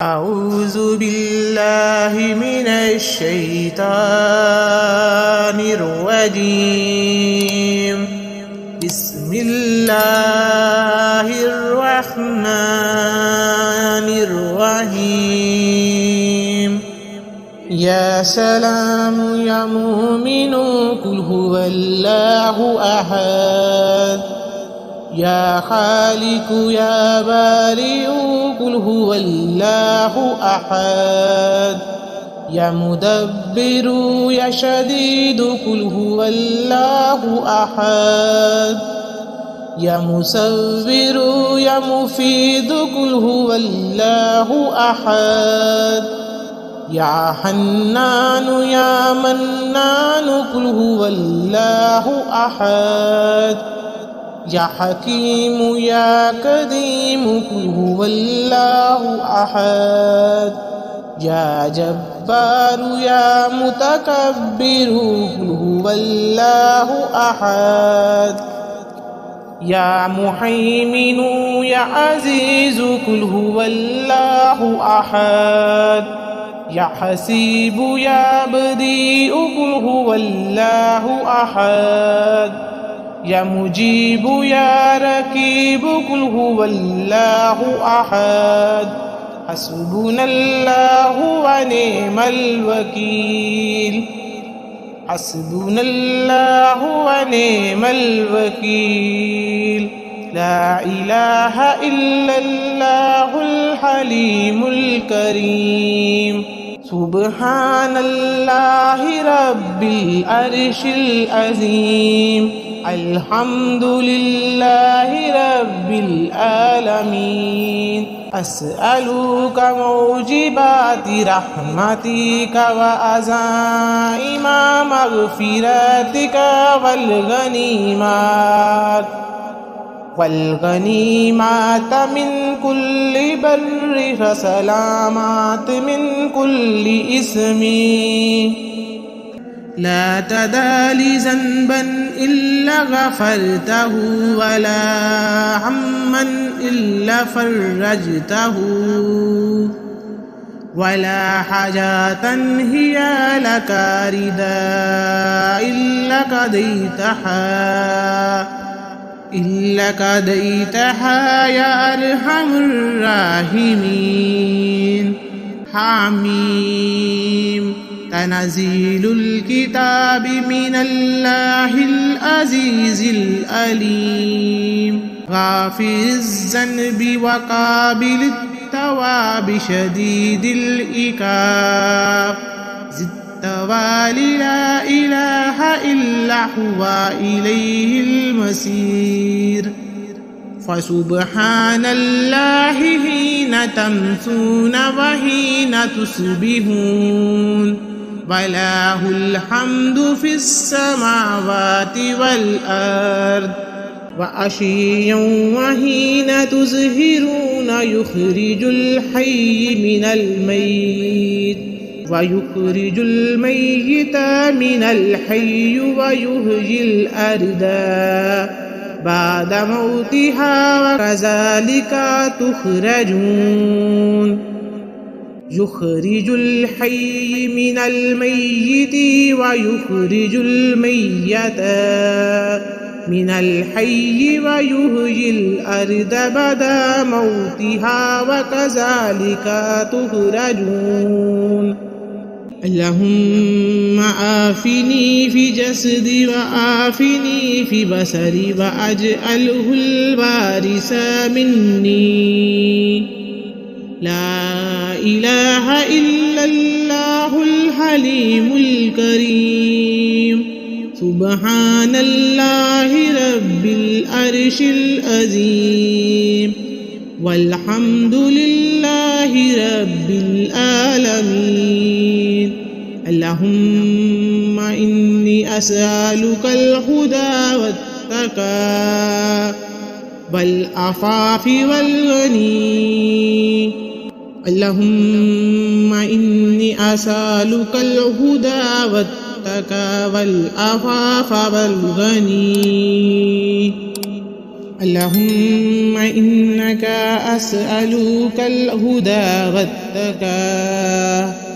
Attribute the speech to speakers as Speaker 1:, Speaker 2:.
Speaker 1: أعوذ بالله من الشيطان الرجيم بسم الله الرحمن الرحيم يا سلام يا مؤمن قل هو الله أحد يا خالق يا بارئ قل هو الله أحد يا مدبر يا شديد قل هو الله أحد يا مصور يا مفيد قل هو الله أحد يا حنان يا منان قل هو الله أحد يا حكيم يا قديم قل هو الله أحد يا جبار يا متكبر قل هو الله أحد يا مهيمن يا عزيز قل هو الله أحد يا حسيب يا بديع قل هو الله أحد يا مجيب يا رقيب قل هو الله أحد حسبنا الله ونعم الوكيل حسبنا الله ونعم الوكيل لا إله إلا الله الحليم الكريم سبحان الله رب العرش العظيم الحمد لله رب العالمين أسألك موجبات رحمتك وعزائم مغفرتك والغنيمات من كل بر فسلامات من كل إثم لا تدع لي ذنبا إلا غفرته ولا هما إلا فرجته ولا حاجة هي لك رداء إلا قضيتها يا أرحم الراحمين حميم تنزيل الكتاب من الله العزيز العليم غافر الذنب وقابل التواب شديد العقاب ذي الطول لا إله إلا هو إليه المصير فسبحان الله حين تمسون وحين تصبحون وله الحمد في السماوات والأرض وعشيا وحين تظهرون يخرج الحي من الميت ويخرج الميت من الحي ويحيي الأرض بعد موتها وكذلك تخرجون يخرج الحي من الميت ويخرج الميت من الحي ويحيي الأرض بعد موتها وكذلك تخرجون اللهم عافني في جسدي وعافني في بصري وأجعله الوارث مني لا إله إلا الله الحليم الكريم سبحان الله رب العرش العظيم والحمد لله رب العالمين اللهم إني أسألك الهدى والتقى والعفاف والغني اللهم إني أسألك الهدى والتقى والعفاف والغني اللهم إنك أسألك الهدى والتقى